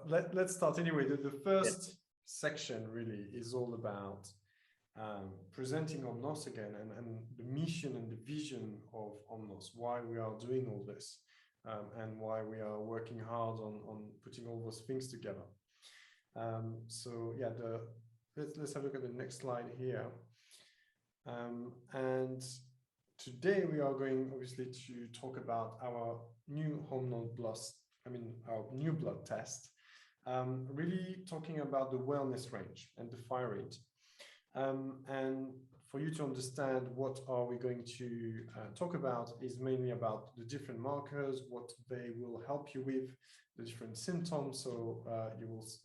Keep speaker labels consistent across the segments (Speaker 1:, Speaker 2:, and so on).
Speaker 1: let's start anyway. The
Speaker 2: Yeah.
Speaker 1: first section really is all about presenting Omnos again and the mission and the vision of Omnos, why we are doing all this, and why we are working hard on putting all those things together. So yeah, let's have a look at the next slide here. And today we are going obviously to talk about our new Omnos Plus, our new blood test, really talking about the wellness range and the thyroid. And for you to understand what are we going to talk about is mainly about the different markers, what they will help you with, the different symptoms. So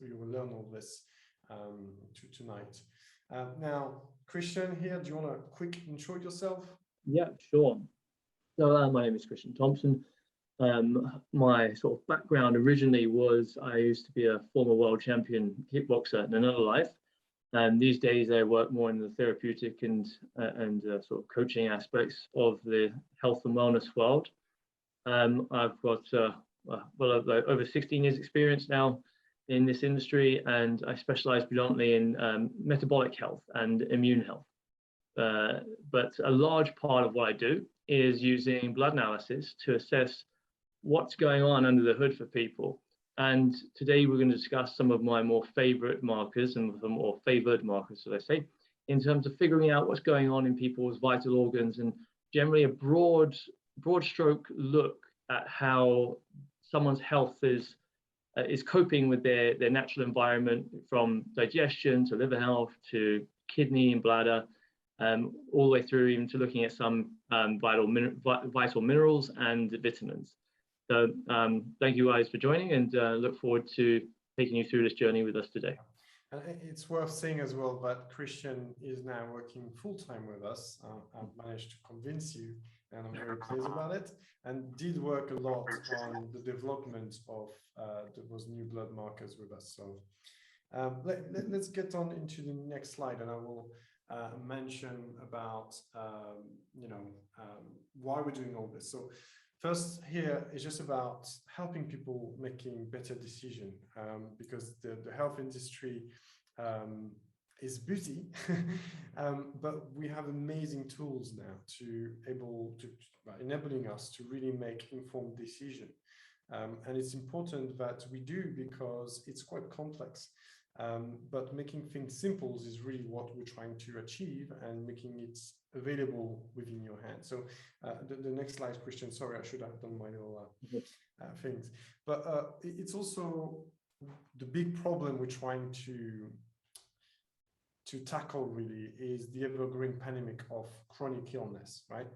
Speaker 1: you will learn all this tonight. Now, Christian here, do you want to quick intro yourself?
Speaker 2: Yeah, sure. So my name is Christian Thompson. My sort of background originally was I used to be a former world champion kickboxer in another life. And these days I work more in the therapeutic and sort of coaching aspects of the health and wellness world. I've got over 16 years experience now in this industry, and I specialize predominantly in metabolic health and immune health. But a large part of what I do is using blood analysis to assess what's going on under the hood for people. And today we're going to discuss some of my more favorite markers and the more favored markers, should I say, in terms of figuring out what's going on in people's vital organs, and generally a broad stroke look at how someone's health is coping with their natural environment, from digestion to liver health to kidney and bladder, all the way through even to looking at some vital minerals and vitamins. So thank you guys for joining, and look forward to taking you through this journey with us today.
Speaker 1: And it's worth saying as well that Christian is now working full-time with us. I've managed to convince you, and I'm very pleased about it, and did work a lot on the development of those new blood markers with us. So let's get on into the next slide, and I will mention about why we're doing all this. So first here is just about helping people making better decisions, because the health industry is busy, but we have amazing tools now enabling us to really make informed decisions. And it's important that we do, because it's quite complex. But making things simple is really what we're trying to achieve, and making it available within your hand. So the next slide, Christian, sorry, I should have done my little things. But it's also the big problem we're trying to tackle really is the ever-growing pandemic of chronic illness, right?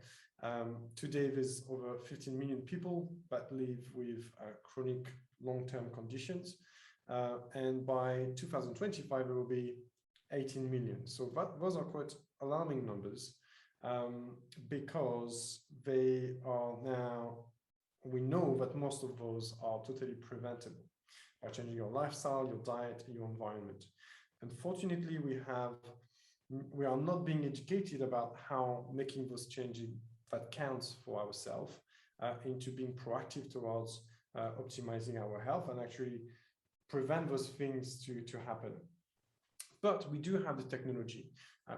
Speaker 1: Today, there's over 15 million people that live with chronic long-term conditions. And by 2025, there will be 18 million. So those are quite alarming numbers, because they are now, we know that most of those are totally preventable by changing your lifestyle, your diet, your environment. Unfortunately, we are not being educated about how making those changes that counts for ourselves into being proactive towards optimizing our health and actually prevent those things to happen. But we do have the technology.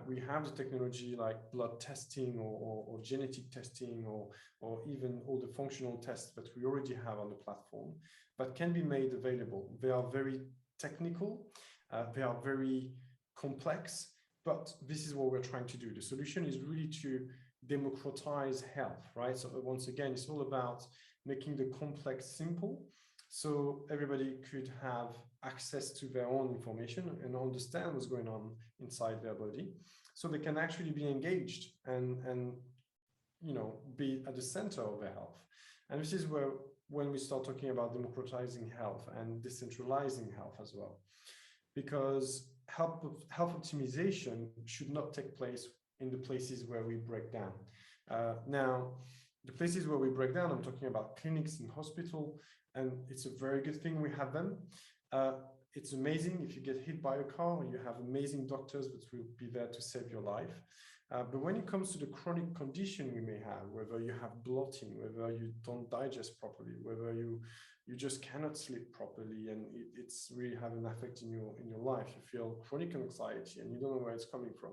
Speaker 1: We have the technology like blood testing or genetic testing or even all the functional tests that we already have on the platform that can be made available. They are very technical, they are very complex, but this is what we're trying to do. The solution is really to democratize health, right? So once again, it's all about making the complex simple, so everybody could have access to their own information and understand what's going on inside their body, so they can actually be engaged and be at the center of their health. And this is where, when we start talking about democratizing health and decentralizing health as well, because health optimization should not take place in the places where we break down. Now, the places where we break down, I'm talking about clinics and hospital, and it's a very good thing we have them. It's amazing if you get hit by a car, you have amazing doctors that will be there to save your life. But when it comes to the chronic condition we may have, whether you have bloating, whether you don't digest properly, whether you just cannot sleep properly, and it's really having an effect in your life. You feel chronic anxiety and you don't know where it's coming from.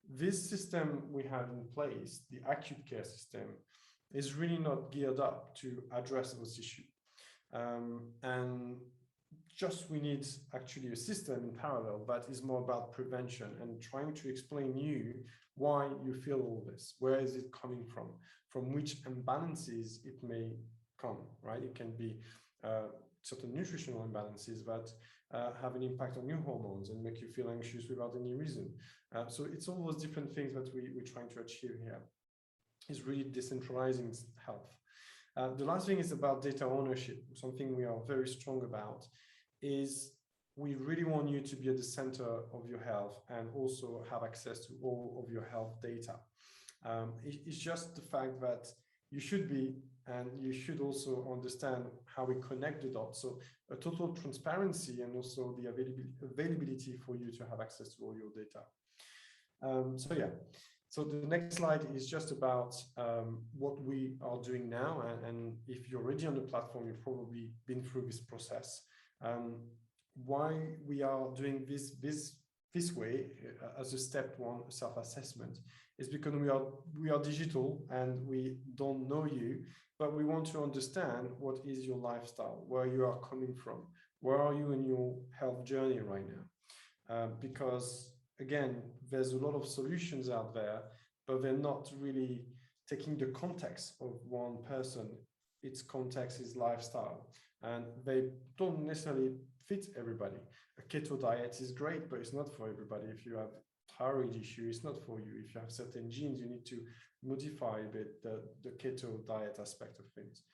Speaker 1: This system we have in place, the acute care system, is really not geared up to address those issues. And just we need actually a system in parallel that is more about prevention and trying to explain you why you feel all this. Where is it coming from which imbalances it may come, right? It can be certain nutritional imbalances that have an impact on your hormones and make you feel anxious without any reason. So it's all those different things that we're trying to achieve here. Is really decentralizing health. The last thing is about data ownership. Something we are very strong about is we really want you to be at the center of your health and also have access to all of your health data. It's just the fact that you should be, and you should also understand how we connect the dots. So a total transparency and also the availability for you to have access to all your data. So yeah. So the next slide is just about what we are doing now. And if you're already on the platform, you've probably been through this process. Why we are doing this way as a step one self-assessment is because we are digital and we don't know you, but we want to understand what is your lifestyle, where you are coming from, where are you in your health journey right now, because again, there's a lot of solutions out there, but they're not really taking the context of one person. Its context is lifestyle, and they don't necessarily fit everybody. A keto diet is great, but it's not for everybody. If you have thyroid issue, it's not for you. If you have certain genes, you need to modify a bit the keto diet aspect of things.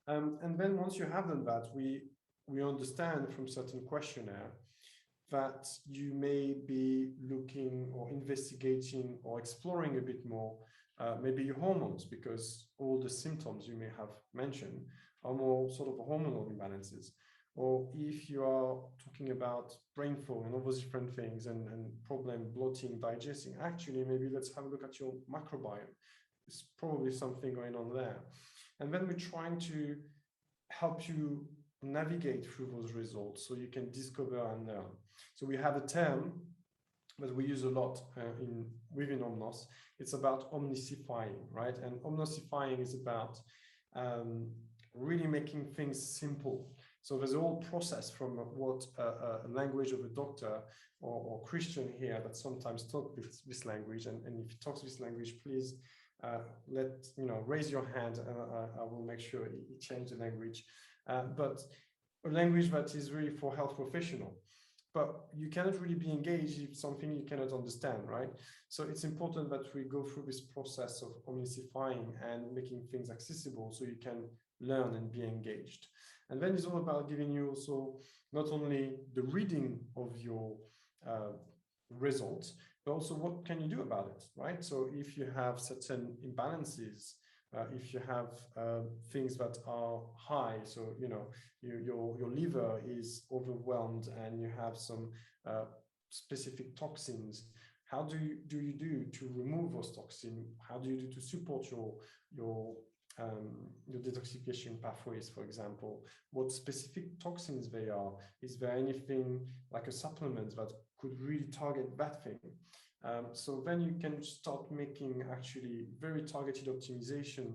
Speaker 1: And then once you have done that, we understand from certain questionnaire that you may be looking or investigating or exploring a bit more, maybe your hormones, because all the symptoms you may have mentioned are more sort of hormonal imbalances. Or if you are talking about brain fog and all those different things and problem bloating, digesting, actually, maybe let's have a look at your microbiome. There's probably something going on there. And then we're trying to help you navigate through those results so you can discover and learn. So we have a term that we use a lot within Omnos. It's about omnisifying, right? And omnisifying is about really making things simple. So there's a whole process from what a language of a doctor or Christian here that sometimes talk this language. And if you talk this language, please raise your hand and I will make sure you change the language. But a language that is really for health professional. But you cannot really be engaged if something you cannot understand, right? So it's important that we go through this process of omnisifying and making things accessible so you can learn and be engaged. And then it's all about giving you also not only the reading of your results, but also what can you do about it, right? So if you have certain imbalances, if you have things that are high, so your liver is overwhelmed and you have some specific toxins, how do you do to remove those toxins? How do you do to support your detoxification pathways, for example? What specific toxins they are? Is there anything like a supplement that could really target that thing? So then you can start making actually very targeted optimization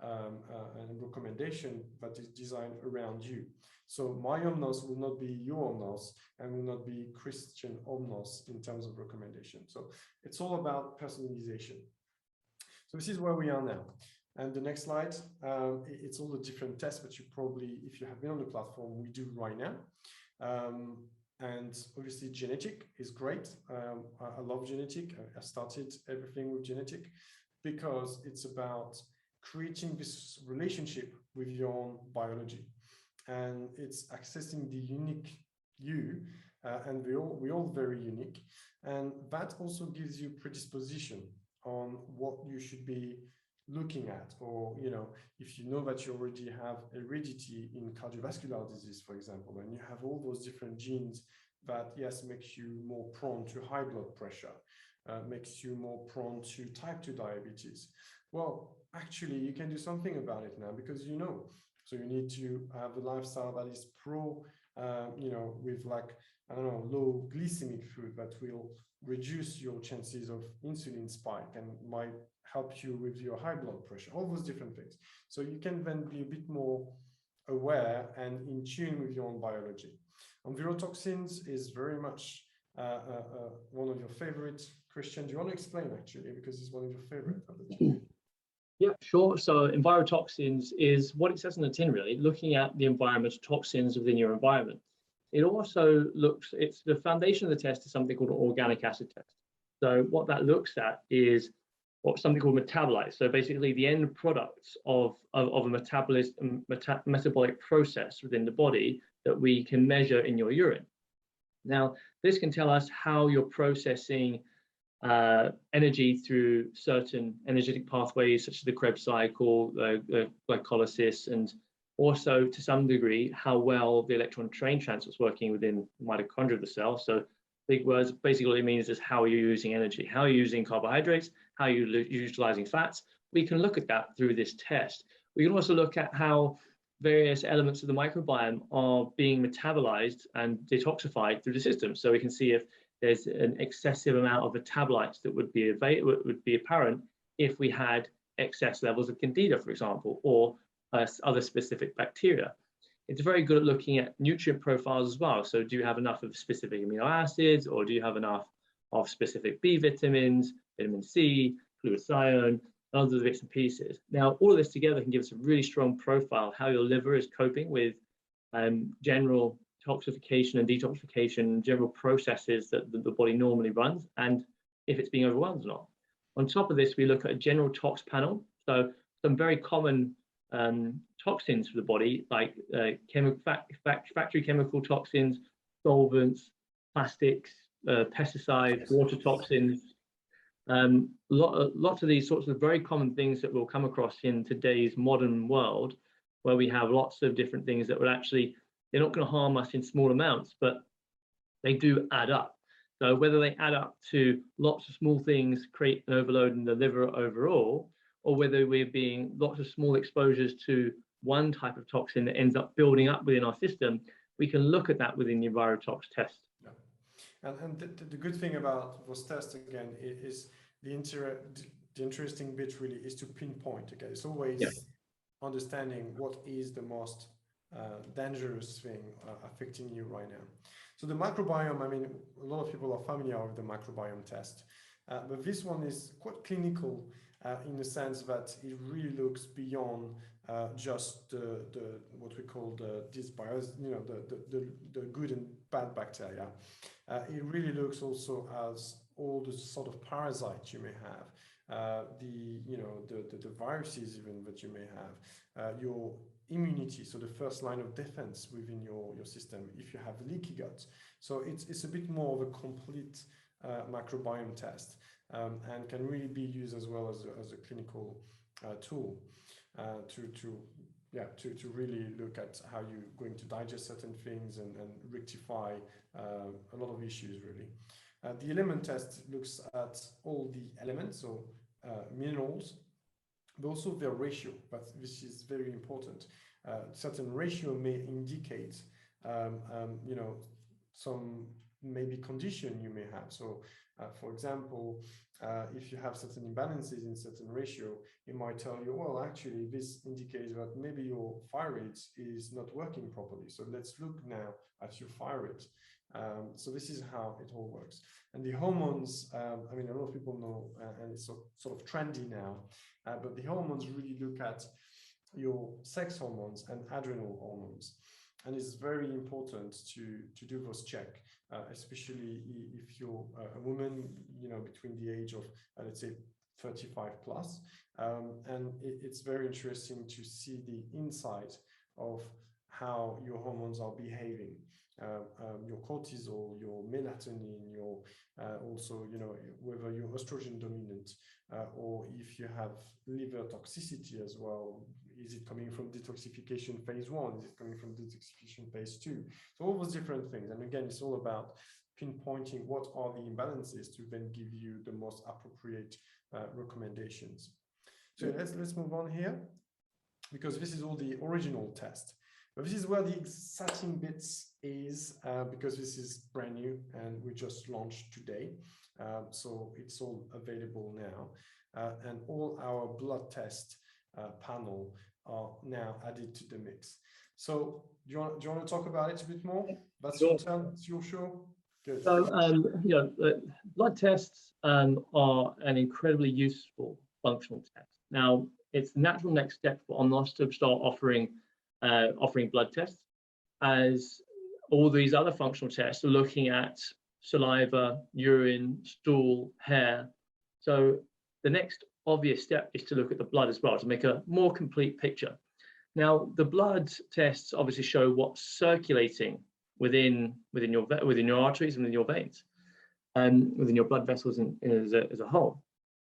Speaker 1: and recommendation that is designed around you. So my Omnos will not be your Omnos and will not be Christian Omnos in terms of recommendation. So it's all about personalization. So this is where we are now. And the next slide, it's all the different tests that you probably, if you have been on the platform, we do right now. And obviously genetic is great. I love genetic. I started everything with genetic because it's about creating this relationship with your own biology. And it's accessing the unique you, and we're all very unique. And that also gives you predisposition on what you should be looking at, or if you know that you already have heredity in cardiovascular disease, for example, and you have all those different genes that makes you more prone to high blood pressure, makes you more prone to type 2 diabetes. Well, actually you can do something about it now, because So you need to have a lifestyle that is with like, I don't know, low glycemic food that will reduce your chances of insulin spike and might help you with your high blood pressure, all those different things. So you can then be a bit more aware and in tune with your own biology. Envirotoxins is very much one of your favorites. Christian, do you want to explain actually, because it's one of your favorite?
Speaker 2: Yeah, sure. So envirotoxins is what it says in the tin, really, looking at the environmental toxins within your environment. It also it's the foundation of the test is something called an organic acid test. So what that looks at is something called metabolites. So basically the end products of a metabolic process within the body that we can measure in your urine. Now, this can tell us how you're processing energy through certain energetic pathways, such as the Krebs cycle, the glycolysis, and also to some degree how well the electron train transfer is working within the mitochondria of the cell. So big words, basically what it means is how you're using energy, how you're using carbohydrates, how you're utilizing fats. We can look at that through this test. We can also look at how various elements of the microbiome are being metabolized and detoxified through the system. So we can see if there's an excessive amount of metabolites that would be apparent if we had excess levels of candida, for example, or other specific bacteria. It's very good at looking at nutrient profiles as well. So do you have enough of specific amino acids, or do you have enough of specific B vitamins, vitamin C, glutathione, other bits and pieces? Now, all of this together can give us a really strong profile of how your liver is coping with general toxification and detoxification, general processes that the body normally runs, and if it's being overwhelmed or not. On top of this, we look at a general tox panel. So some very common toxins for the body, like factory chemical toxins, solvents, plastics, pesticides, water toxins. Lots of these sorts of very common things that we'll come across in today's modern world, where we have lots of different things that will actually, they're not going to harm us in small amounts, but they do add up. So whether they add up to lots of small things, create an overload in the liver overall, or whether we're being lots of small exposures to one type of toxin that ends up building up within our system, we can look at that within the EnviroTox test.
Speaker 1: Yeah. And the good thing about those tests, again, is the interesting bit really is to pinpoint. Okay, it's always understanding what is the most dangerous thing affecting you right now. So the microbiome, I mean, a lot of people are familiar with the microbiome test, but this one is quite clinical in the sense that it really looks beyond just the what we call the dysbiosis, the good and bad bacteria. It really looks also as all the sort of parasites you may have, the viruses even that you may have, your immunity, so the first line of defense within your system if you have leaky gut. So it's a bit more of a complete microbiome test, and can really be used as well as a clinical tool to really look at how you're going to digest certain things and rectify a lot of issues really. The element test looks at all the elements, so minerals, but also their ratio, but this is very important. Certain ratio may indicate, some maybe condition you may have. So, for example, if you have certain imbalances in certain ratio, it might tell you, well, actually, this indicates that maybe your thyroid is not working properly. So let's look now at your thyroid. So this is how it all works. And the hormones, I mean, a lot of people know, and it's sort of trendy now, but the hormones really look at your sex hormones and adrenal hormones. And it's very important to do those check, especially if you're a woman, between the age of, let's say, 35 plus. And it's very interesting to see the insight of how your hormones are behaving. Your cortisol, your melatonin, your also, whether you're estrogen dominant, or if you have liver toxicity as well. Is it coming from detoxification phase 1? Is it coming from detoxification phase 2? So all those different things. And again, it's all about pinpointing what are the imbalances to then give you the most appropriate recommendations. So let's move on here. because this is all the original test. But this is where the exciting bits is, because this is brand new and we just launched today. So it's all available now. And all our blood test panel are now added to the mix. So do you want to talk about it a bit more? That's your turn, it's your show. Good.
Speaker 2: So, blood tests are an incredibly useful functional test. Now, it's the natural next step for Omnos to start offering blood tests, as all these other functional tests are looking at saliva, urine, stool, hair. So the next obvious step is to look at the blood as well to make a more complete picture. Now, the blood tests obviously show what's circulating within your arteries and within your veins, and within your blood vessels as a whole.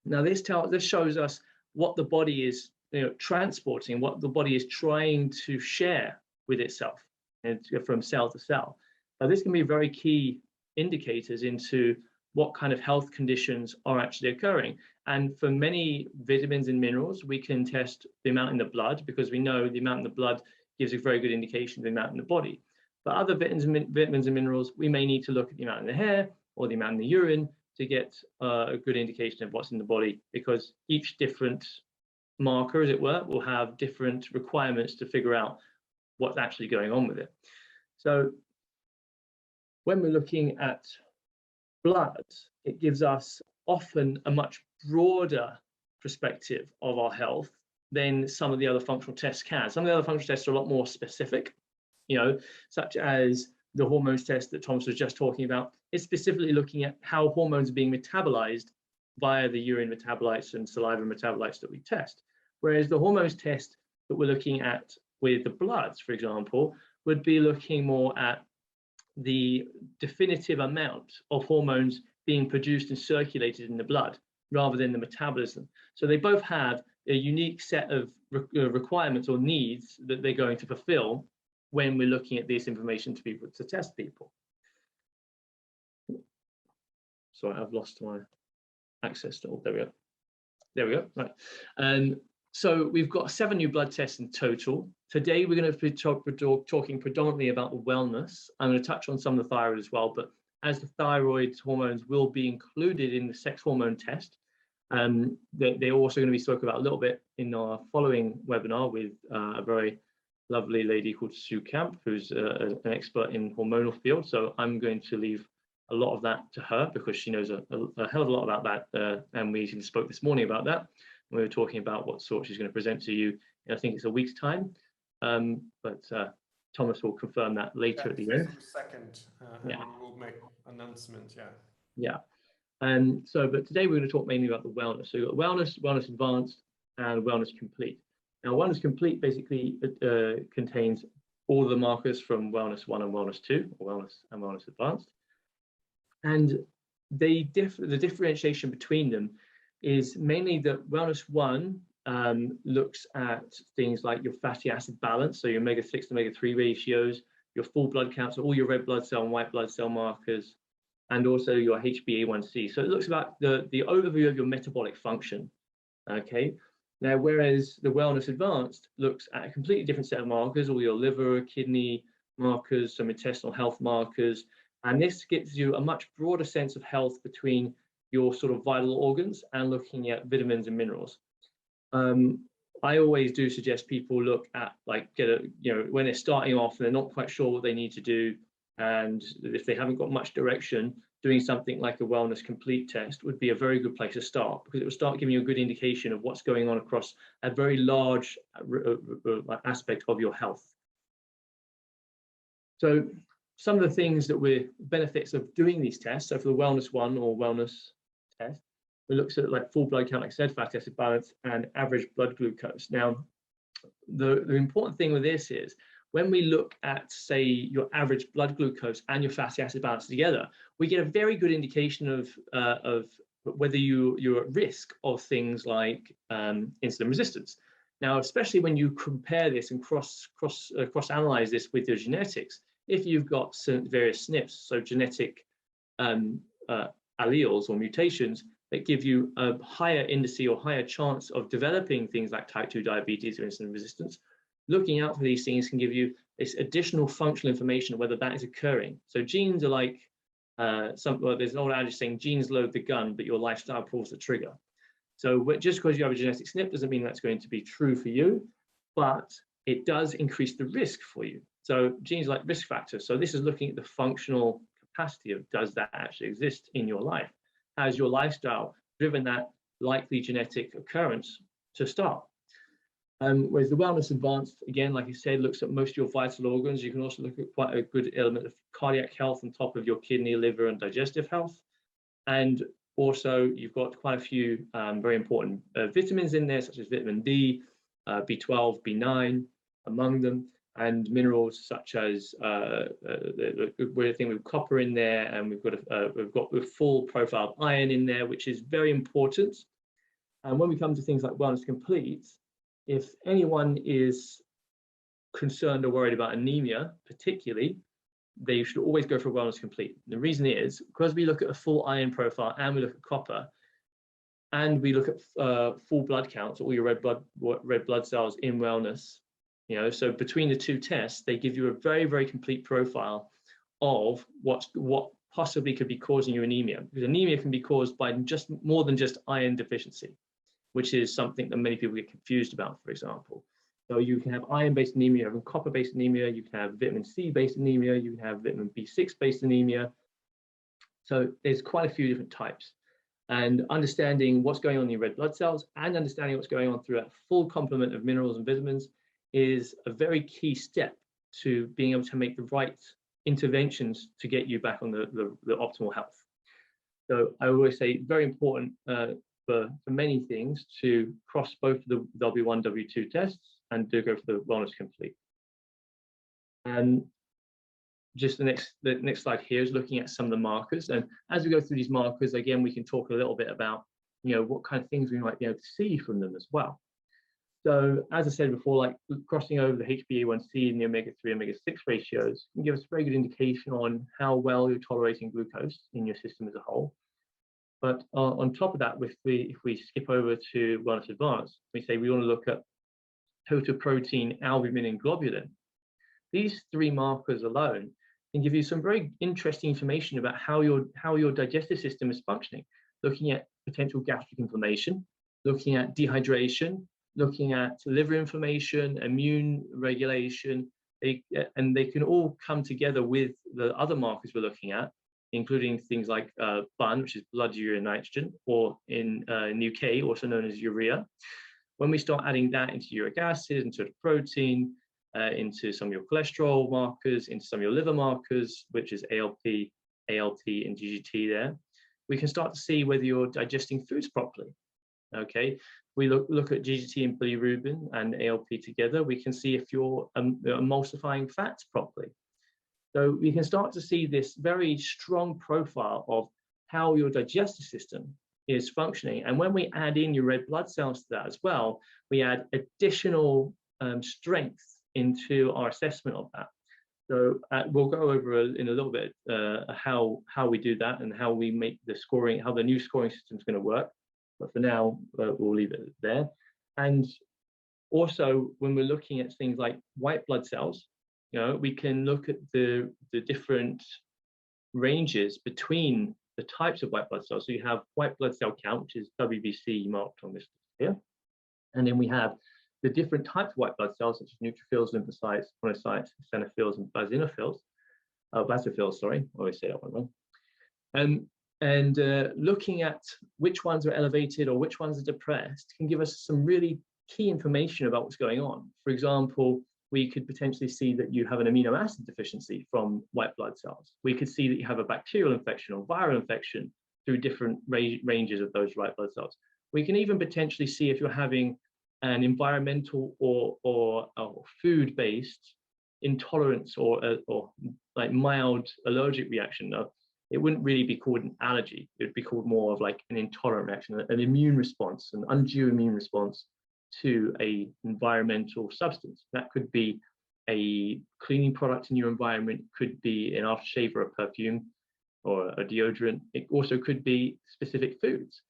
Speaker 2: Now, this shows us what the body is transporting, what the body is trying to share with itself, and from cell to cell. Now, this can be very key indicators into what kind of health conditions are actually occurring. And for many vitamins and minerals, we can test the amount in the blood, because we know the amount in the blood gives a very good indication of the amount in the body. But other vitamins and minerals, we may need to look at the amount in the hair or the amount in the urine to get a good indication of what's in the body, because each different marker, as it were, will have different requirements to figure out what's actually going on with it. So when we're looking at blood, it gives us often a much broader perspective of our health than some of the other functional tests can. Some of the other functional tests are a lot more specific, such as the hormones test that Thomas was just talking about. It's specifically looking at how hormones are being metabolized via the urine metabolites and saliva metabolites that we test. Whereas the hormones test that we're looking at with the bloods, for example, would be looking more at the definitive amount of hormones being produced and circulated in the blood rather than the metabolism. So they both have a unique set of requirements or needs that they're going to fulfill when we're looking at this information to test people. Sorry, I've lost my access to all. There we go. There we go. Right. So we've got 7 new blood tests in total. Today, we're going to be talking predominantly about the wellness. I'm going to touch on some of the thyroid as well, but as the thyroid hormones will be included in the sex hormone test, they're also going to be spoken about a little bit in our following webinar with a very lovely lady called Sue Camp, who's an expert in hormonal field. So I'm going to leave a lot of that to her, because she knows a hell of a lot about that, and we even spoke this morning about that. We were talking about what sort she's going to present to you in, I think it's a week's time, but Thomas will confirm that later at the end.
Speaker 1: Second,
Speaker 2: yeah,
Speaker 1: and we'll make announcement.
Speaker 2: Yeah. But today we're going to talk mainly about the wellness. So you've got wellness, wellness advanced, and wellness complete. Now, wellness complete basically contains all the markers from wellness 1 and wellness 2, or wellness and wellness advanced. And the differentiation between them is mainly that wellness 1 looks at things like your fatty acid balance, so your omega-6 to omega-3 ratios, your full blood counts, so all your red blood cell and white blood cell markers, and also your HbA1c. So it looks about the overview of your metabolic function. Okay. Now, whereas the wellness advanced looks at a completely different set of markers, all your liver, kidney markers, some intestinal health markers, and this gives you a much broader sense of health between your sort of vital organs and looking at vitamins and minerals. I always do suggest people look at, like, when they're starting off and they're not quite sure what they need to do, and if they haven't got much direction, doing something like a wellness complete test would be a very good place to start, because it will start giving you a good indication of what's going on across a very large aspect of your health. So some of the things that we're benefits of doing these tests. So for the wellness 1 or wellness test, it looks at like full blood count, like I said, fatty acid balance, and average blood glucose. Now, the important thing with this is when we look at, say, your average blood glucose and your fatty acid balance together, we get a very good indication of whether you're at risk of things like insulin resistance. Now, especially when you compare this and cross-analyze this with your genetics, if you've got various SNPs, so genetic alleles or mutations that give you a higher indice or higher chance of developing things like type 2 diabetes or insulin resistance. Looking out for these things can give you this additional functional information of whether that is occurring. So genes are like, there's an old adage saying genes load the gun, but your lifestyle pulls the trigger. So just because you have a genetic SNP doesn't mean that's going to be true for you, but it does increase the risk for you. So genes are like risk factors. So this is looking at the functional capacity of, does that actually exist in your life? Has your lifestyle driven that likely genetic occurrence to start? Whereas the Wellness Advanced, again, like I said, looks at most of your vital organs. You can also look at quite a good element of cardiac health on top of your kidney, liver, and digestive health. And also, you've got quite a few very important vitamins in there, such as vitamin D, B12, B9, among them, and minerals such as we're thinking with copper in there, and we've got the full profile of iron in there, which is very important. And when we come to things like Wellness Complete, if anyone is concerned or worried about anemia, particularly, they should always go for Wellness Complete. The reason is because we look at a full iron profile and we look at copper, and we look at full blood counts, all your red blood cells in wellness. You know, so between the two tests, they give you a very, very complete profile of what possibly could be causing you anemia. Because anemia can be caused by just more than just iron deficiency, which is something that many people get confused about, for example. So you can have iron-based anemia, you have copper-based anemia, you can have vitamin C-based anemia, you can have vitamin B6-based anemia. So there's quite a few different types. And understanding what's going on in your red blood cells and understanding what's going on through a full complement of minerals and vitamins is a very key step to being able to make the right interventions to get you back on the optimal health. So I always say very important for many things to cross both the W1, W2 tests and to go for the Wellness Complete. And just the next slide here is looking at some of the markers. And as we go through these markers, again, we can talk a little bit about, you know, what kind of things we might be able to see from them as well. So as I said before, like crossing over the HbA1c and the omega-3, omega-6 ratios can give us a very good indication on how well you're tolerating glucose in your system as a whole. But on top of that, if we skip over to Wellness Advanced, we say we want to look at total protein, albumin, and globulin. These three markers alone can give you some very interesting information about how your digestive system is functioning, looking at potential gastric inflammation, looking at dehydration, looking at liver inflammation, immune regulation, and they can all come together with the other markers we're looking at, including things like BUN, which is blood urea nitrogen, or in UK, also known as urea. When we start adding that into uric acid, into the protein, into some of your cholesterol markers, into some of your liver markers, which is ALP, ALT, and GGT there, we can start to see whether you're digesting foods properly. Okay, we look at GGT and bilirubin and ALP together, we can see if you're emulsifying fats properly. So we can start to see this very strong profile of how your digestive system is functioning. And when we add in your red blood cells to that as well, we add additional strength into our assessment of that. So we'll go over in a little bit how we do that and how we make the scoring, how the new scoring system is going to work. But for now, we'll leave it there. And also, when we're looking at things like white blood cells, you know, we can look at the different ranges between the types of white blood cells. So you have white blood cell count, which is WBC marked on this here. And then we have the different types of white blood cells, such as neutrophils, lymphocytes, monocytes, eosinophils, and basophils, sorry, I always say that one wrong. And looking at which ones are elevated or which ones are depressed can give us some really key information about what's going on. For example, we could potentially see that you have an amino acid deficiency from white blood cells. We could see that you have a bacterial infection or viral infection through different ranges of those white blood cells. We can even potentially see if you're having an environmental or food-based intolerance or like mild allergic reaction. Now, it wouldn't really be called an allergy. It would be called more of like an intolerant reaction, an immune response, an undue immune response to a environmental substance. That could be a cleaning product in your environment, could be an aftershave or a perfume or a deodorant. It also could be specific foods.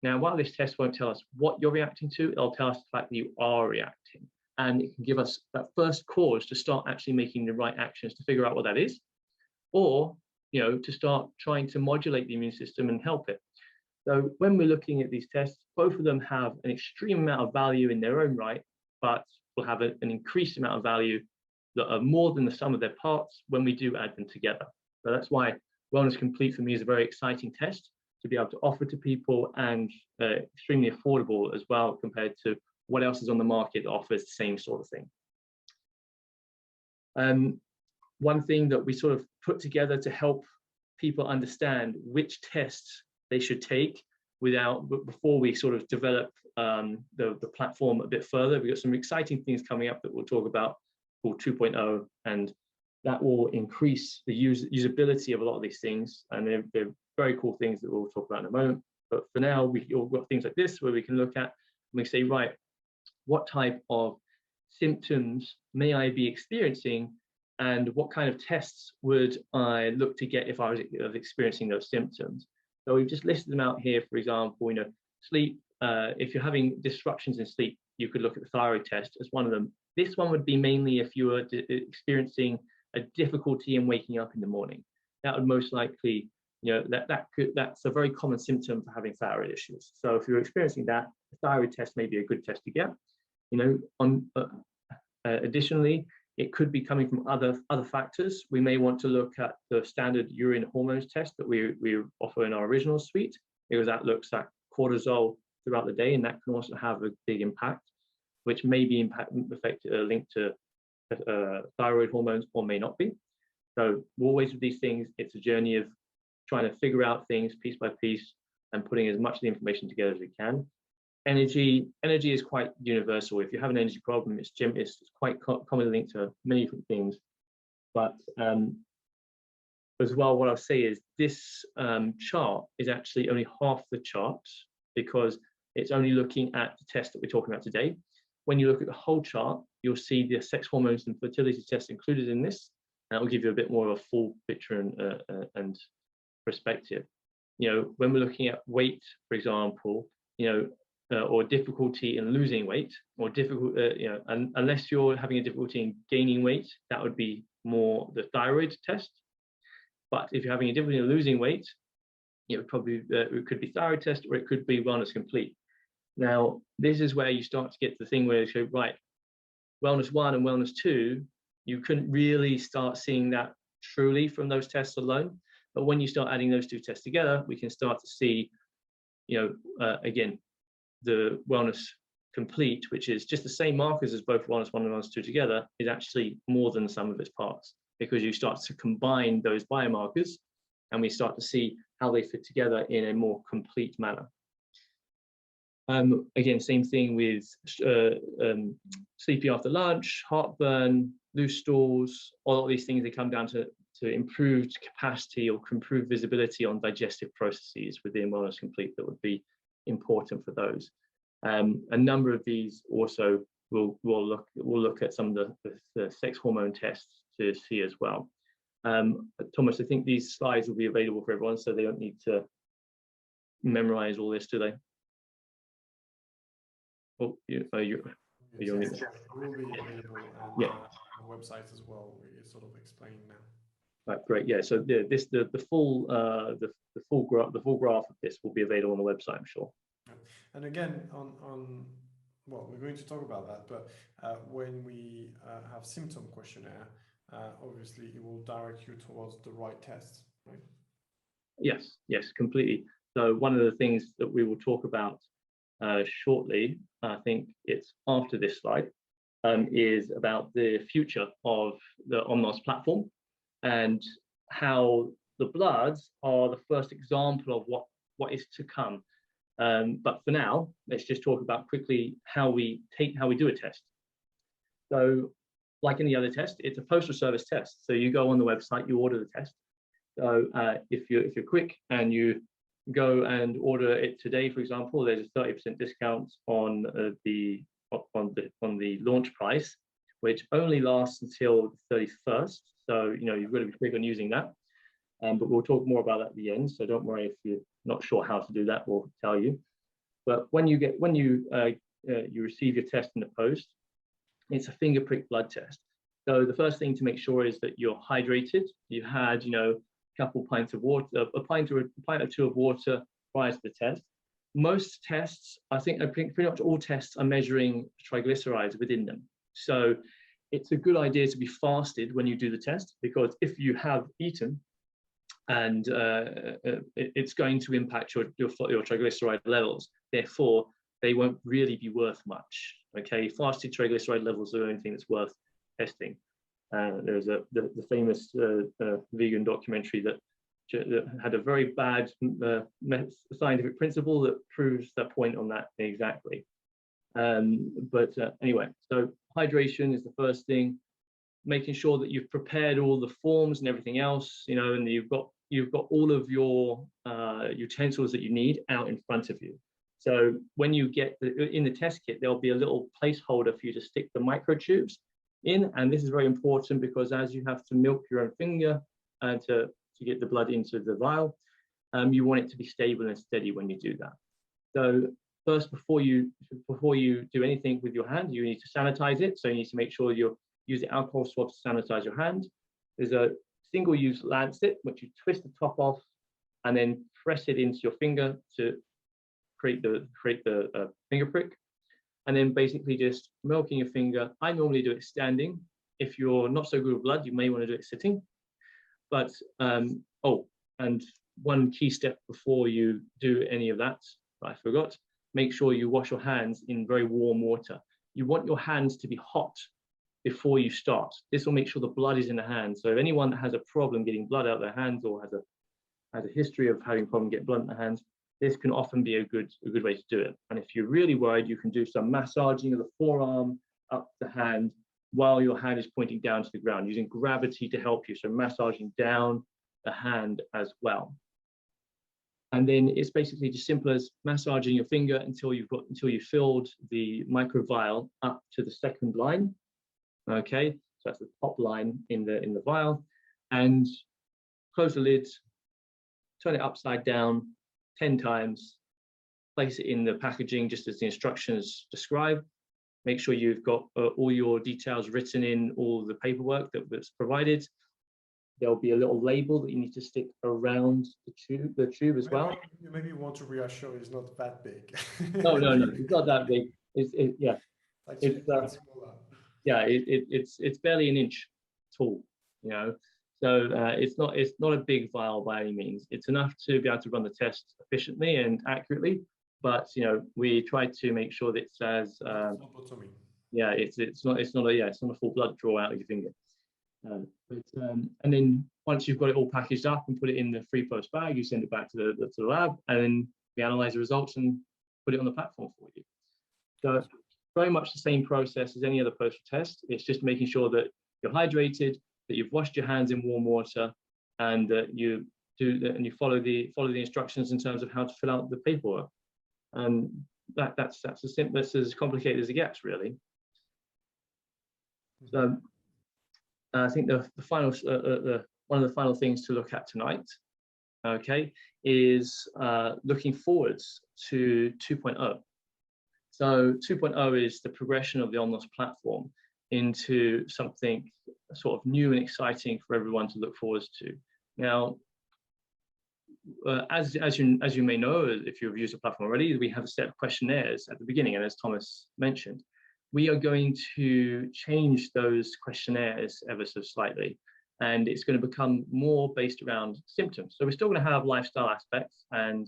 Speaker 2: Now, while this test won't tell us what you're reacting to, it'll tell us the fact that you are reacting. And it can give us that first cause to start actually making the right actions to figure out what that is, or to start trying to modulate the immune system and help it. So when we're looking at these tests, both of them have an extreme amount of value in their own right, but will have an increased amount of value that are more than the sum of their parts when we do add them together. So that's why Wellness Complete for me is a very exciting test to be able to offer to people, and extremely affordable as well compared to what else is on the market that offers the same sort of thing. One thing that we sort of put together to help people understand which tests they should take before we sort of develop the platform a bit further. We've got some exciting things coming up that we'll talk about called 2.0, and that will increase the usability of a lot of these things, and they're very cool things that we'll talk about in a moment. But for now, we've got things like this where we can look at and we say, right, what type of symptoms may I be experiencing, and what kind of tests would I look to get if I was experiencing those symptoms? So we've just listed them out here. For example, sleep. If you're having disruptions in sleep, you could look at the thyroid test as one of them. This one would be mainly if you were experiencing a difficulty in waking up in the morning. That would most likely, that's a very common symptom for having thyroid issues. So if you're experiencing that, the thyroid test may be a good test to get. Additionally, it could be coming from other factors. We may want to look at the standard urine hormones test that we offer in our original suite, because that looks at cortisol throughout the day, and that can also have a big impact, which may be linked to thyroid hormones or may not be. So always with these things, it's a journey of trying to figure out things piece by piece and putting as much of the information together as we can. Energy is quite universal. If you have an energy problem, it's quite commonly linked to many different things. But as well, what I'll say is this chart is actually only half the chart, because it's only looking at the test that we're talking about today. When you look at the whole chart, you'll see the sex hormones and fertility tests included in this, and that will give you a bit more of a full picture and perspective. When we're looking at weight, for example, or difficulty in losing weight, or unless you're having a difficulty in gaining weight, that would be more the thyroid test. But if you're having a difficulty in losing weight, it could be thyroid test, or it could be Wellness Complete. Now, this is where you start to get to the thing where you go, right, Wellness 1 and Wellness 2, you couldn't really start seeing that truly from those tests alone. But when you start adding those two tests together, we can start to see, again, the Wellness Complete, which is just the same markers as both Wellness 1 and Wellness 2 together, is actually more than the sum of its parts, because you start to combine those biomarkers and we start to see how they fit together in a more complete manner. Again, same thing with sleepy after lunch, heartburn, loose stools, all of these things, they come down to improved capacity or improved visibility on digestive processes within Wellness Complete that would be important for those. A number of these also we'll look at some of the sex hormone tests to see as well. Thomas, I think these slides will be available for everyone, so they don't need to memorize all this, do they? Oh,
Speaker 1: it will be available on the website as well. We sort of explain now.
Speaker 2: Right, great. Yeah. So the full graph of this will be available on the website, I'm sure.
Speaker 1: And again, well, we're going to talk about that, but when we have symptom questionnaire, obviously it will direct you towards the right test, right?
Speaker 2: Yes, completely. So one of the things that we will talk about shortly, I think it's after this slide, is about the future of the Omnos platform and how the bloods are the first example of what is to come. But for now, let's just talk about quickly how we do a test. So, like any other test, it's a postal service test. So you go on the website, you order the test. So if you're quick and you go and order it today, for example, there's a 30% discount on the launch price, which only lasts until the 31st. So you've got to be quick on using that. But we'll talk more about that at the end. So don't worry if you're not sure how to do that, we'll tell you. But when you receive your test in the post, it's a finger prick blood test. So the first thing to make sure is that you're hydrated. You've had, a couple pints of water, a pint or two of water prior to the test. Most tests, I think pretty much all tests are measuring triglycerides within them. So it's a good idea to be fasted when you do the test, because if you have eaten, and it's going to impact your triglyceride levels. Therefore, they won't really be worth much. Okay, fasted triglyceride levels are the only thing that's worth testing. There's the famous vegan documentary that had a very bad scientific principle that proves that point on that exactly. Anyway, so hydration is the first thing. Making sure that you've prepared all the forms and everything else, and you've got all of your utensils that you need out in front of you. So when you get in the test kit, there'll be a little placeholder for you to stick the microtubes in, and this is very important because as you have to milk your own finger to get the blood into the vial, you want it to be stable and steady when you do that. So first, before you do anything with your hand, you need to sanitize it. So you need to make sure you're using alcohol swabs to sanitize your hand. There's a single-use lancet, which you twist the top off and then press it into your finger to create the finger prick. And then basically just milking your finger. I normally do it standing. If you're not so good with blood, you may want to do it sitting. But, and one key step before you do any of that, I forgot, make sure you wash your hands in very warm water. You want your hands to be hot before you start. This will make sure the blood is in the hands. So anyone that has a problem getting blood out of their hands or has a history of having problem getting blood in their hands, this can often be a good way to do it. And if you're really worried, you can do some massaging of the forearm up the hand while your hand is pointing down to the ground, using gravity to help you. So massaging down the hand as well. And then it's basically just simple as massaging your finger until you've filled the microvial up to the second line. Okay, so that's the top line in the vial, and close the lid, turn it upside down 10 times, place it in the packaging just as the instructions describe. Make sure you've got all your details written in all the paperwork that's provided. There'll be a little label that you need to stick around the tube as well.
Speaker 1: Maybe you want to reassure it's not that big.
Speaker 2: No, it's not that big. It's barely an inch tall, So it's not a big vial by any means. It's enough to be able to run the test efficiently and accurately, but we try to make sure that it's as it's not a full blood draw out of your finger. And then once you've got it all packaged up and put it in the free post bag, you send it back to the lab, and then we analyze the results and put it on the platform for you. So very much the same process as any other postal test. It's just making sure that you're hydrated, that you've washed your hands in warm water, and that you follow the instructions in terms of how to fill out the paperwork. And that's as simple, that's as complicated as it gets, really. So I think the final one of the final things to look at tonight, okay, is looking forwards to 2.0. So 2.0 is the progression of the Omnos platform into something sort of new and exciting for everyone to look forward to. Now, as you may know, if you've used the platform already, we have a set of questionnaires at the beginning, and as Thomas mentioned, we are going to change those questionnaires ever so slightly, and it's going to become more based around symptoms. So we're still going to have lifestyle aspects and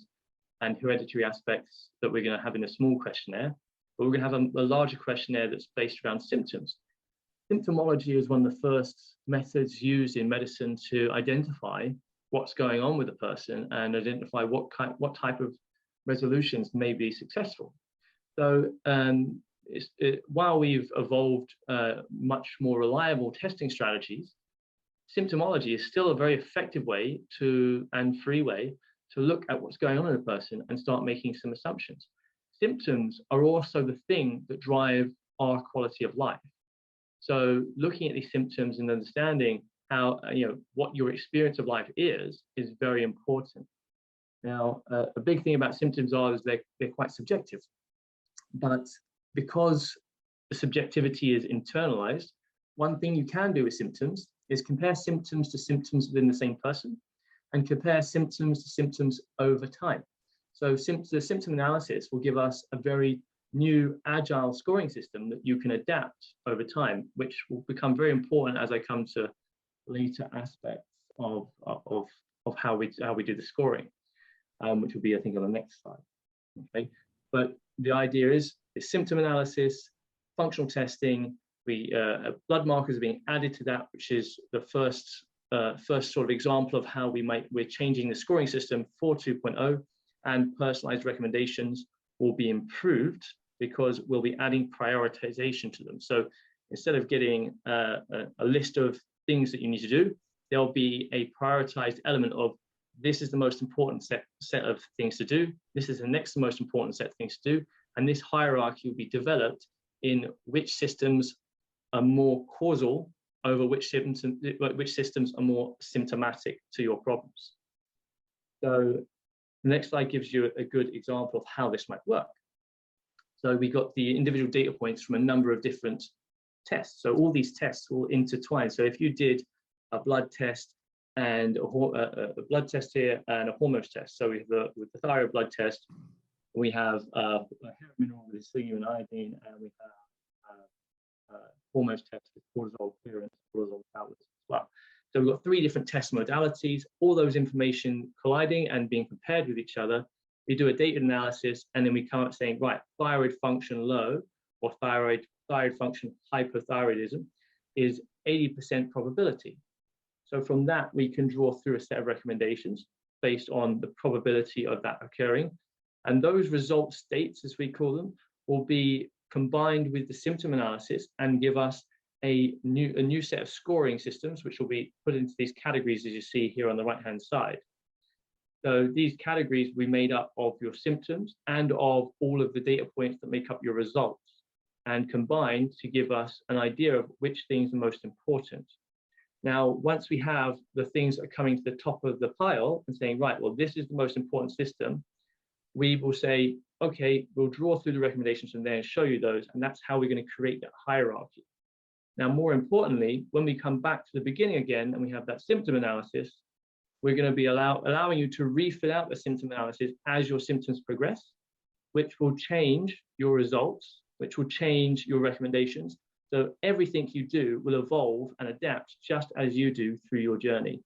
Speaker 2: hereditary aspects that we're going to have in a small questionnaire, but we're going to have a larger questionnaire that's based around symptoms. Symptomology is one of the first methods used in medicine to identify what's going on with a person and identify what type of resolutions may be successful. So while we've evolved much more reliable testing strategies, symptomology is still a very effective way and free way to look at what's going on in a person and start making some assumptions. Symptoms are also the thing that drive our quality of life. So looking at these symptoms and understanding how, what your experience of life is very important. Now, a big thing about symptoms is they're quite subjective, but because the subjectivity is internalized, one thing you can do with symptoms is compare symptoms to symptoms within the same person and compare symptoms to symptoms over time. So the symptom analysis will give us a very new agile scoring system that you can adapt over time, which will become very important as I come to later aspects of how we do the scoring, which will be, I think, on the next slide. Okay, but the idea is the symptom analysis, functional testing. Blood markers are being added to that, which is the first sort of example of how we're changing the scoring system for 2.0, and personalized recommendations will be improved because we'll be adding prioritization to them. So instead of getting a list of things that you need to do, there'll be a prioritized element of this is the most important set of things to do. This is the next most important set of things to do. And this hierarchy will be developed in which systems are more causal over which systems are more symptomatic to your problems. So the next slide gives you a good example of how this might work. So we got the individual data points from a number of different tests. So all these tests will intertwine. So if you did a blood test and a blood test here and a hormones test. So with the thyroid blood test, we have a hair mineral with selenium and iodine, and we have hormones test with cortisol clearance, cortisol tablets as well. So we've got 3 different test modalities, all those information colliding and being compared with each other. We do a data analysis, and then we come up saying, right, thyroid function low or thyroid function hypothyroidism is 80% probability. So from that, we can draw through a set of recommendations based on the probability of that occurring. And those result states, as we call them, will be combined with the symptom analysis and give us a new set of scoring systems, which will be put into these categories, as you see here on the right-hand side. So these categories will be made up of your symptoms and of all of the data points that make up your results, and combined to give us an idea of which things are most important. Now, once we have the things that are coming to the top of the pile and saying, right, well, this is the most important system, we will say, okay, we'll draw through the recommendations from there and show you those, and that's how we're going to create that hierarchy. Now, more importantly, when we come back to the beginning again and we have that symptom analysis, we're going to be allowing you to refill out the symptom analysis as your symptoms progress, which will change your results, which will change your recommendations. So everything you do will evolve and adapt just as you do through your journey.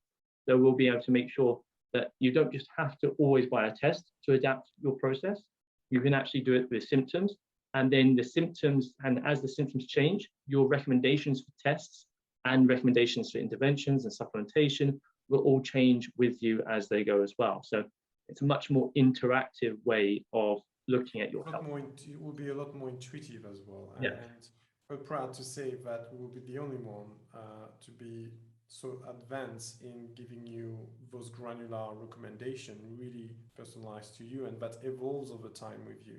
Speaker 2: So we'll be able to make sure that you don't just have to always buy a test to adapt your process. You can actually do it with symptoms, and then the symptoms, and as the symptoms change, your recommendations for tests and recommendations for interventions and supplementation will all change with you as they go as well. So it's a much more interactive way of looking at your health.
Speaker 1: It will be a lot more intuitive as well.
Speaker 2: Yeah.
Speaker 1: And we're proud to say that we will be the only one to be so advanced in giving you those granular recommendations, really personalized to you, and that evolves over time with you.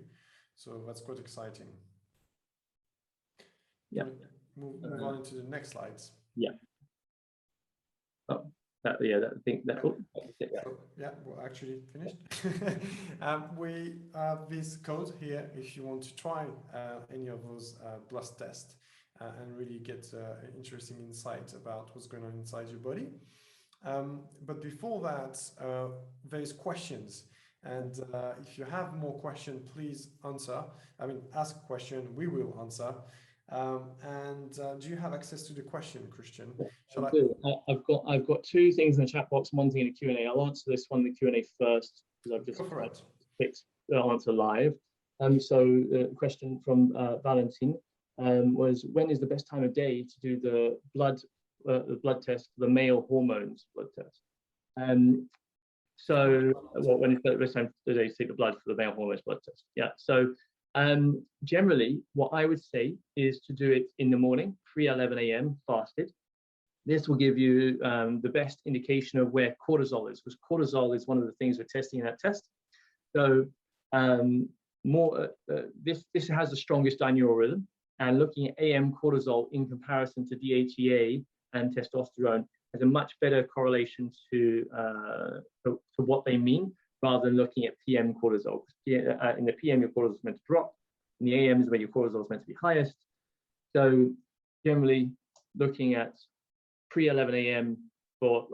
Speaker 1: So that's quite exciting.
Speaker 2: Yeah.
Speaker 1: Move on into the next slides.
Speaker 2: Yeah. Oh, that thing.
Speaker 1: Yeah, we're actually finished. We have this code here if you want to try any of those blood tests and really get interesting insight about what's going on inside your body. But before that, there's questions. And if you have more questions, please ask a question, we will answer. Do you have access to the question, Christian?
Speaker 2: I do. I've got 2 things in the chat box, one thing in the Q&A. I'll answer this one in the Q&A first, because I've just fixed the answer live. So the question from Valentin was, when is the best time of day to do the blood test, the male hormones blood test? So when is the best time of day to take the blood for the male hormones blood test? Yeah. So generally, what I would say is to do it in the morning, pre-11 a.m. fasted. This will give you the best indication of where cortisol is, because cortisol is one of the things we're testing in that test. So this has the strongest diurnal rhythm, and looking at AM cortisol in comparison to DHEA and testosterone has a much better correlation to what they mean rather than looking at PM cortisol. In the PM, your cortisol is meant to drop. In the AM is where your cortisol is meant to be highest. So generally looking at pre-11 a.m. for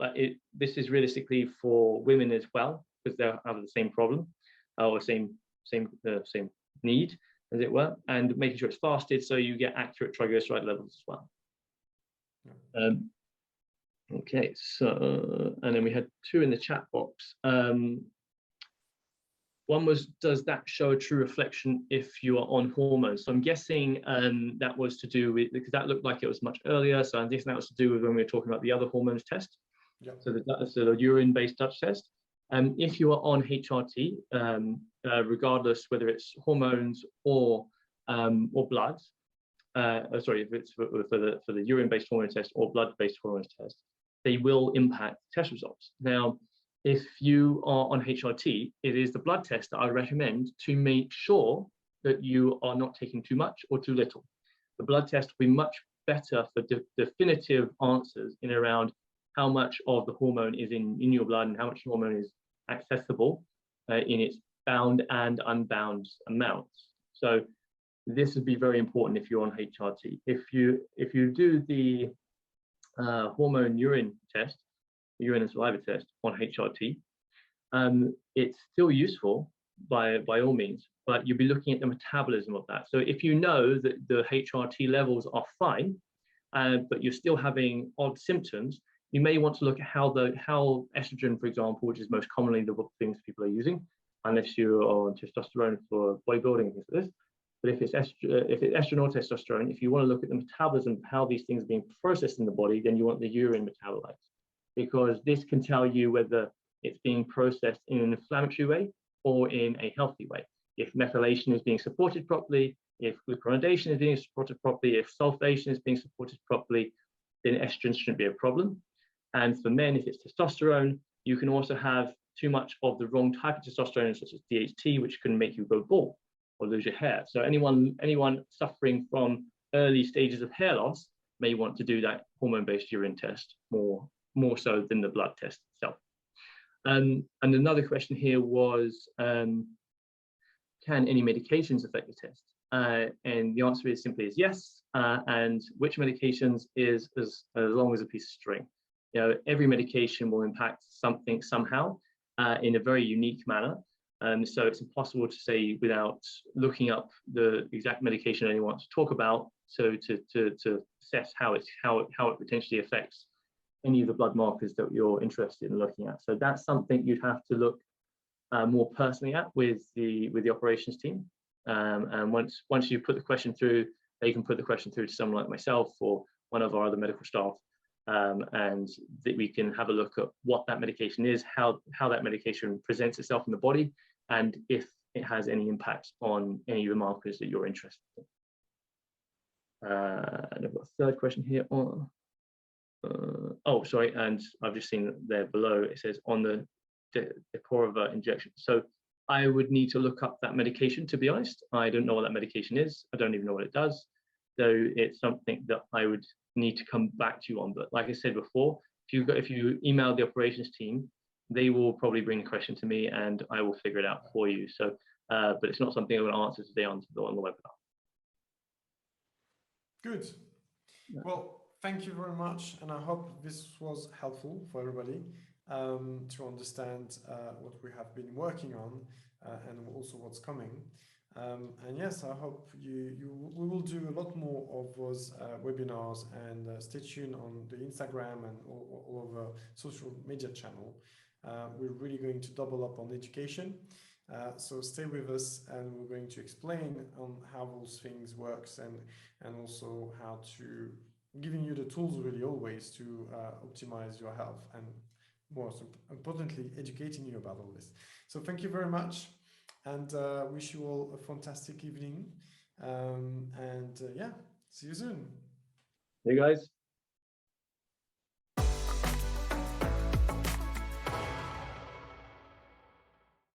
Speaker 2: this is realistically for women as well, because they have the same problem or same need, as it were, and making sure it's fasted so you get accurate triglyceride levels as well. Yeah. Okay, so, and then we had two in the chat box. One was, does that show a true reflection if you are on hormones? So I'm guessing that was to do with, because that looked like it was much earlier, so I'm guessing that was to do with when we were talking about the other hormones test. Yeah. So the urine-based touch test. If you are on HRT, regardless whether it's hormones or blood, sorry, if it's for the urine-based hormone test or blood-based hormone test, they will impact test results. Now, if you are on HRT, it is the blood test that I recommend to make sure that you are not taking too much or too little. The blood test will be much better for definitive answers in around how much of the hormone is in your blood and how much hormone is accessible in its bound and unbound amounts. So this would be very important if you're on HRT. If you do the hormone urine test, urine and saliva test on HRT, it's still useful by all means, but you'll be looking at the metabolism of that. So if you know that the HRT levels are fine, but you're still having odd symptoms, you may want to look at how estrogen, for example, which is most commonly the things people are using, unless you're on testosterone for bodybuilding and things like this. But if it's estrogen or testosterone, if you want to look at the metabolism, how these things are being processed in the body, then you want the urine metabolites, because this can tell you whether it's being processed in an inflammatory way or in a healthy way. If methylation is being supported properly, if glucuronidation is being supported properly, if sulfation is being supported properly, then estrogen shouldn't be a problem. And for men, if it's testosterone, you can also have too much of the wrong type of testosterone, such as DHT, which can make you go bald or lose your hair. So anyone suffering from early stages of hair loss may want to do that hormone-based urine test more so than the blood test itself. And another question here was, can any medications affect the test? And the answer is simply yes. And which medications is as long as a piece of string. You know, every medication will impact something somehow in a very unique manner. So it's impossible to say without looking up the exact medication anyone wants to talk about, so to assess how it potentially affects any of the blood markers that you're interested in looking at. So that's something you'd have to look more personally at with the operations team. And once you put the question through, they can put the question through to someone like myself or one of our other medical staff, and that we can have a look at what that medication is, how that medication presents itself in the body, and if it has any impact on any of the markers that you're interested in. And I've got a third question here on, oh, sorry, and I've just seen there below, it says on the Decorova injection. So I would need to look up that medication, to be honest. I don't know what that medication is. I don't even know what it does. So it's something that I would need to come back to you on. But like I said before, if you email the operations team, they will probably bring the question to me and I will figure it out for you. So, but it's not something I'm going to answer today on the webinar.
Speaker 1: Good.
Speaker 2: Yeah.
Speaker 1: Well, thank you very much. And I hope this was helpful for everybody to understand what we have been working on and also what's coming. And yes, I hope we will do a lot more of those webinars, and stay tuned on the Instagram and all of our social media channel. We're really going to double up on education. So stay with us, and we're going to explain on how those things works, and also how to giving you the tools really always to optimize your health, and most importantly, educating you about all this. So thank you very much, and wish you all a fantastic evening. Yeah, see you soon.
Speaker 2: Hey guys.